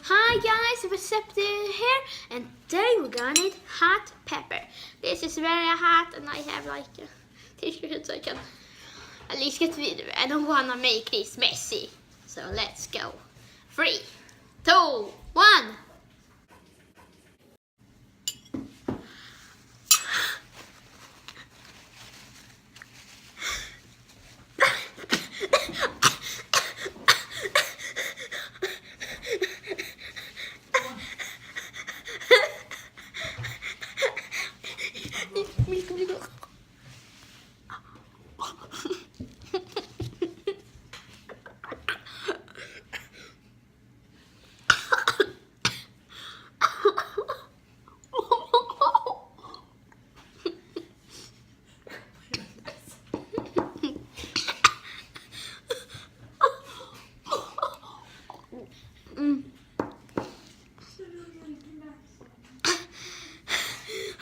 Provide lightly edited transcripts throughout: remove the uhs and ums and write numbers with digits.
Hi guys, Receptive here, and today we're gonna need hot pepper. This is very hot and I have like a tissue so I can at least get video. I don't wanna make this messy. So let's go. 3, 2, 1.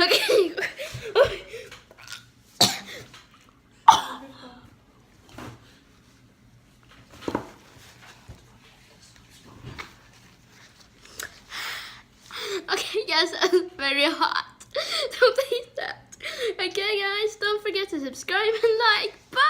Okay. Okay, guys, that's very hot. Don't eat that. Okay, guys, don't forget to subscribe and like. Bye.